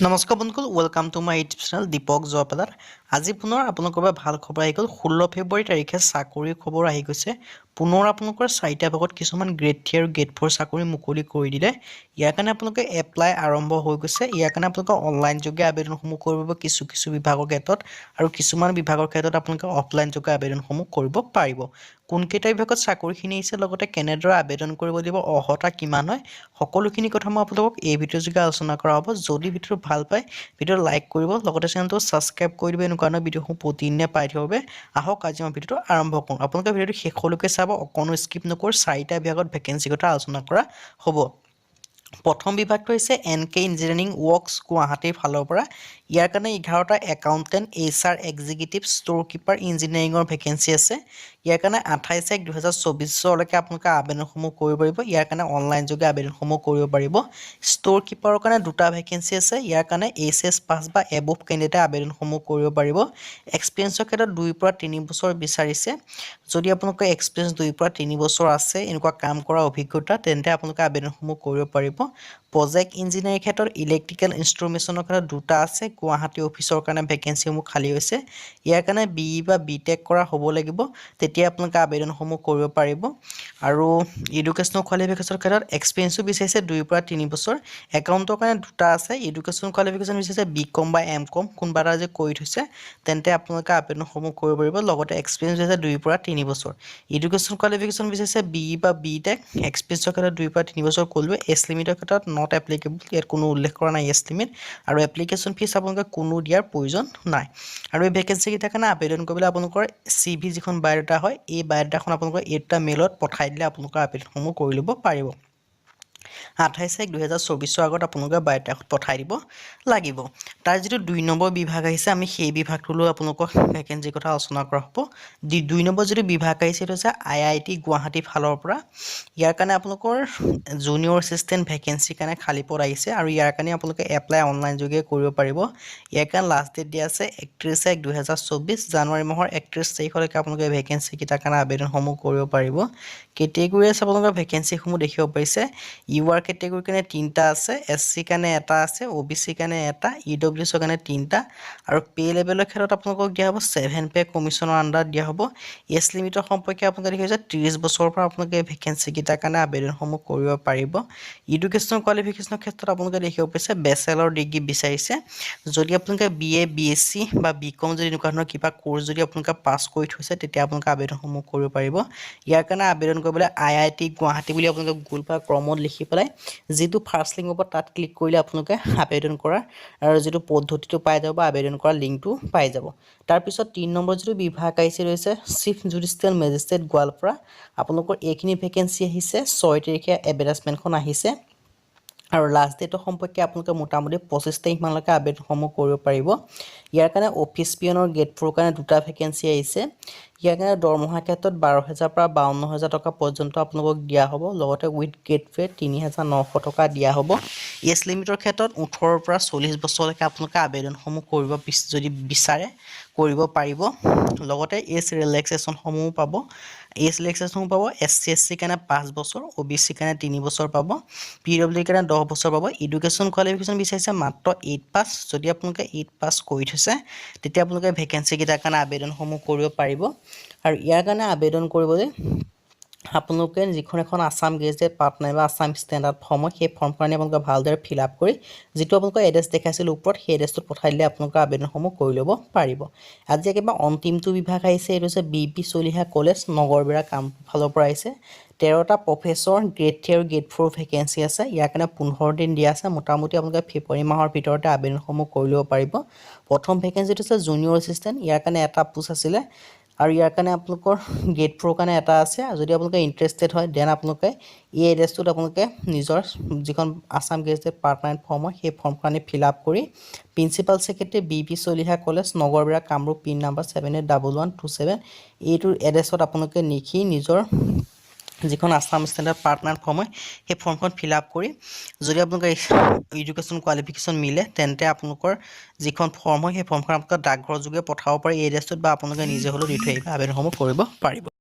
নমস্কাৰ বন্ধুসকল, welcome to my YouTube channel Deepak জয়পালাৰ। আজি পুনৰ আপোনালোকৰ বাবে ভাল খবৰ আহি গ'ল। 16 ফেব্ৰুৱাৰী তাৰিখে চাকৰিৰ খবৰ আহি গৈছে। পুনৰ আপোনালোকৰ 4টা ভাগত কিছুমান গ্ৰেড 3 আৰু গ্ৰেড 4 চাকৰি মুকলি কৰি দিলে। ইয়াৰ কাৰণে আপোনালোকে এপ্লাই আৰম্ভ হৈ গৈছে। ইয়াৰ কাৰণে আপোনালোকে অনলাইন যোগে আবেদনসমূহ কৰিব কিছু বিভাগৰ ক্ষেত্ৰত, আৰু কিছুমান বিভাগৰ ক্ষেত্ৰত আপোনালোকে অফলাইন যোগে আবেদনসমূহ কৰিব পাৰিব। কোনকেইটা বিভাগত চাকৰিখিনি আহিছে, লগতে কেনেদৰে আবেদন কৰিব লাগিব, অৰ্হতা কিমান হয়, সকলোখিনি কথা মই আপোনালোকক এই ভিডিঅ' যোগে আলোচনা কৰা হ'ব। যদি ভিডিঅ'টো ভাল পায় ভিডিঅ'টো লাইক কৰিব, লগতে চেনেলটো ছাবস্ক্ৰাইব কৰি দিব এনেকুৱা ধৰণৰ ভিডিঅ'সমূহ প্ৰতিদিনে পাই থাকিবৰ বাবে। আহক আজি মই ভিডিঅ'টো আৰম্ভ কৰোঁ। আপোনালোকে ভিডিঅ'টো শেষলৈকে চাব, অকণো স্কিপ নকৰি। 4টা বিভাগত ভেকেঞ্চিৰ কথা আলোচনা কৰা হ'ব। প্ৰথম বিভাগটো হৈছে NK ইঞ্জিনিয়াৰিং ৱৰ্কছ গুৱাহাটীৰ ফালৰ পৰা। ইয়াৰ কাৰণে 11টা accountant, HR executive, storekeeper ইঞ্জিনিয়াৰিঙৰ ভেকেঞ্চি আছে। ইয়াৰ কাৰণে 28/1/2024 আপোনালোকে আবেদনসমূহ কৰিব পাৰিব। ইয়াৰ কাৰণে অনলাইন যোগে আবেদনসমূহ কৰিব পাৰিব। ষ্ট'ৰ কিপাৰৰ কাৰণে 2টা ভেকেঞ্চি আছে। ইয়াৰ কাৰণে HS পাছ বা এবভ কেণ্ডিডেটে আবেদনসমূহ কৰিব পাৰিব। এক্সপিৰিয়েঞ্চৰ ক্ষেত্ৰত 2ৰ পৰা 3 বছৰ বিচাৰিছে। যদি আপোনালোকৰ এক্সপিৰিয়েঞ্চ 2ৰ পৰা 3 বছৰ আছে, এনেকুৱা কাম কৰা অভিজ্ঞতা, তেন্তে আপোনালোকে আবেদনসমূহ কৰিব পাৰিব। প্ৰজেক্ট ইঞ্জিনিয়াৰিং ক্ষেত্ৰত ইলেক্ট্ৰিকেল ইনষ্ট্ৰুমেণ্টৰ ক্ষেত্ৰত 2টা আছে। গুৱাহাটী অফিচৰ কাৰণে ভেকেঞ্চিসমূহ খালী হৈছে। ইয়াৰ কাৰণে BE বা BTech কৰা হ'ব লাগিব, তেতিয়া আপোনালোকে আবেদনসমূহ কৰিব পাৰিব। আৰু এডুকেশ্যনেল কোৱালিফিকেশ্যনৰ ক্ষেত্ৰত এক্সপিৰিয়েঞ্চো বিচাৰিছে 2ৰ পৰা 3 বছৰ। একাউণ্টৰ কাৰণে 2টা আছে। এডুকেশ্যনেল কোৱালিফিকেশ্যন বিচাৰিছে BCom বা MCom, কোনোবা এটা যে কৰি থৈছে, তেন্তে আপোনালোকে আবেদনসমূহ কৰিব পাৰিব। লগতে এক্সপিৰিয়েঞ্চ হৈছে 2ৰ পৰা 3 বছৰ। এডুকেশ্যন কোৱালিফিকেশ্যন বিচাৰিছে BE বা BTech, এক্সপিৰিয়েঞ্চৰ ক্ষেত্ৰত 2ৰ পৰা 3 বছৰ ক'লোৱে। এজ লিমিটৰ ক্ষেত্ৰত নট এপ্লিকেবল, ইয়াত কোনো উল্লেখ কৰা নাই এজ লিমিট। আৰু এপ্লিকেশ্যন ফিজ আপোনালোকে কোনো দিয়াৰ প্ৰয়োজন নাই। আৰু এই ভেকেঞ্চিকেইটাৰ কাৰণে আবেদন কৰিবলৈ আপোনালোকৰ CV যিখন বায়'ডাটা হয়, এই বায়'ডাটাখন আপোনালোকৰ এইটা মেইলত পঠাই দিলে আপোনালোকৰ আবেদনসমূহ কৰি ল'ব পাৰিব। 28/1/2024 আগত আপোনালোকে বায়'ডাটা পঠাই দিব লাগিব। তাৰ যিটো 2 নম্বৰ বিভাগ আহিছে, আমি সেই বিভাগটোলৈ আপোনালোকক ভেকেঞ্চিৰ কথা আলোচনা কৰা হ'ব। 2 নম্বৰ যিটো বিভাগ আহিছে, সেইটো হৈছে IIT গুৱাহাটী ফালৰ পৰা। ইয়াৰ কাৰণে আপোনালোকৰ জুনিয়ৰ এছিষ্টেণ্ট ভেকেঞ্চিৰ কাৰণে খালী পদ আহিছে, আৰু ইয়াৰ কাৰণে আপোনালোকে এপ্লাই অনলাইন যোগে কৰিব পাৰিব। ইয়াৰ কাৰণে লাষ্ট ডেট দিয়া আছে 31/1/2024, জানুৱাৰী মাহৰ 31 তাৰিখলৈকে আপোনালোকে ভেকেঞ্চিকেইটাৰ কাৰণে আবেদনসমূহ কৰিব পাৰিব। কেটেগৰী আছে, আপোনালোকৰ ভেকেঞ্চিসমূহ দেখিব পাৰিছে। UR কেটেগৰীৰ কাৰণে 3টা আছে, SC কাৰণে 1টা আছে, OBC কাৰণে 1টা, EWS কাৰণে 3টা। আৰু পে লেভেলৰ ক্ষেত্ৰত আপোনালোকক দিয়া হ'ব 7 পে কমিশ্যনৰ আণ্ডাৰত দিয়া হ'ব। এজ লিমিটৰ সম্পৰ্কে আপোনালোকে দেখিছে 30 বছৰৰ পৰা আপোনালোকে ভেকেঞ্চিকেইটাৰ কাৰণে আবেদনসমূহ কৰিব পাৰিব। এডুকেশ্যনেল কোৱালিফিকেশ্যনৰ ক্ষেত্ৰত আপোনালোকে দেখিব পাৰিছে বেচেলৰ ডিগ্ৰী বিচাৰিছে। যদি আপোনালোকে BA BSc বা BCom যদি এনেকুৱা ধৰণৰ কিবা কোৰ্চ যদি আপোনালোকে পাছ কৰি থৈছে, তেতিয়া আপোনালোকে আবেদনসমূহ কৰিব পাৰিব। ইয়াৰ কাৰণে আবেদন কৰিবলৈ IIT গুৱাহাটী বুলি আপোনালোকে গুগল বা ক্ৰমত লিখি পেলাই যিটো ফাৰ্ষ্ট লিংক হ'ব তাত ক্লিক কৰিলে আপোনালোকে আবেদন কৰাৰ আৰু যিটো পদ্ধতিটো পাই যাব বা আবেদন কৰাৰ লিংকটো পাই যাব। তাৰপিছত 3 নম্বৰ যিটো বিভাগ আহিছে, ৰৈছে চিফ জুডিচিয়েল মেজিষ্ট্ৰেট গোৱালপাৰা। আপোনালোকৰ এইখিনি ভেকেঞ্চি আহিছে। 6 তাৰিখে এডভাৰটাইজমেণ্টখন আহিছে, আৰু লাষ্ট ডেটৰ সম্পৰ্কে আপোনালোকে মোটামুটি 25 তাৰিখমানলৈকে আবেদনসমূহ কৰিব পাৰিব। ইয়াৰ কাৰণে অফিচ পিয়নৰ গ্ৰেড 4 কাৰণে 2টা ভেকেঞ্চি আহিছে। ইয়াৰ কাৰণে দৰমহাৰ ক্ষেত্ৰত 12,000 পৰা 52,000 টকা পৰ্যন্ত আপোনালোকক দিয়া হ'ব। লগতে উইথ গ্ৰেড পে 3,900 টকা দিয়া হ'ব। এজ লিমিটৰ ক্ষেত্ৰত 18 পৰা 40 বছৰলৈকে আপোনালোকে আবেদনসমূহ কৰিব যদি বিচাৰে কৰিব পাৰিব। লগতে এজ ৰিলেক্সেশ্যনসমূহ পাব। SC SC কাৰণে 5 বছৰ, OBC কাৰণে 3 বছৰ পাব, PWD কাৰণে 10 বছৰ পাব। এডুকেশ্যন কোৱালিফিকেশ্যন বিচাৰিছে মাত্ৰ 8 পাছ। যদি আপোনালোকে 8 পাছ কৰি থৈছে, তেতিয়া আপোনালোকে ভেকেঞ্চিকেইটাৰ কাৰণে আবেদনসমূহ কৰিব পাৰিব। আৰু ইয়াৰ কাৰণে আবেদন কৰিবলৈ আপোনালোকে যিখন এখন আছাম গেজেট পাৰ্টনাৰ বা আছাম ষ্টেণ্ডাৰ্ড ফৰ্ম হয়, সেই ফৰ্মখন আপোনালোকে ভালদৰে ফিল আপ কৰি যিটো আপোনালোকৰ এড্ৰেছ দেখাইছিল ওপৰত, সেই এড্ৰেছটোত পঠাই দিলে আপোনালোকৰ আবেদনসমূহ কৰি ল'ব পাৰিব। আজি একেবাৰে অন্তিমটো বিভাগ আহিছে, এইটো হৈছে BP চলিহা কলেজ নগৰবেৰা কামৰূপ ফালৰ পৰা আহিছে। 13টা প্ৰফেচৰ গ্ৰেড 3 আৰু গ্ৰেড 4 ভেকেঞ্চি আছে। ইয়াৰ কাৰণে 15 দিন দিয়া আছে। মোটামুটি আপোনালোকে ফেব্ৰুৱাৰী মাহৰ ভিতৰতে আবেদনসমূহ কৰি ল'ব পাৰিব। প্ৰথম ভেকেঞ্চিটো হৈছে জুনিয়ৰ এছিষ্টেণ্ট। ইয়াৰ কাৰণে 1টা পোষ্ট আছিলে, আৰু ইয়াৰ কাৰণে আপোনালোকৰ গ্ৰেড 4 কাৰণে 1টা আছে। যদি আপোনালোকে ইণ্টাৰেষ্টেড হয়, দেন আপোনালোকে এই এড্ৰেছটোত আপোনালোকে নিজৰ যিখন আছাম গেজেট পাৰ্টনাৰ ফৰ্ম হয়, সেই ফৰ্মখন ফিল আপ কৰি principal secretary BP Chaliha college Nagarbera Kamrup pin number 781127 এইটো এড্ৰেছত আপোনালোকে লিখি নিজৰ যিখন আছাম ষ্টেণ্ডাৰ্ড পাৰ্টনাৰ ফৰ্ম হয়, সেই ফৰ্মখন ফিল আপ কৰি যদি আপোনালোকৰ এডুকেশ্যন কোৱালিফিকেশ্যন মিলে, তেন্তে আপোনালোকৰ যিখন ফৰ্ম হয়, সেই ফৰ্মখন আপোনালোকে ডাকঘৰ যোগে পঠাব পাৰে এই এড্ৰেছটোত, বা আপোনালোকে নিজে হ'লেও দি থৈ আহিব আবেদনসমূহ কৰিব পাৰিব।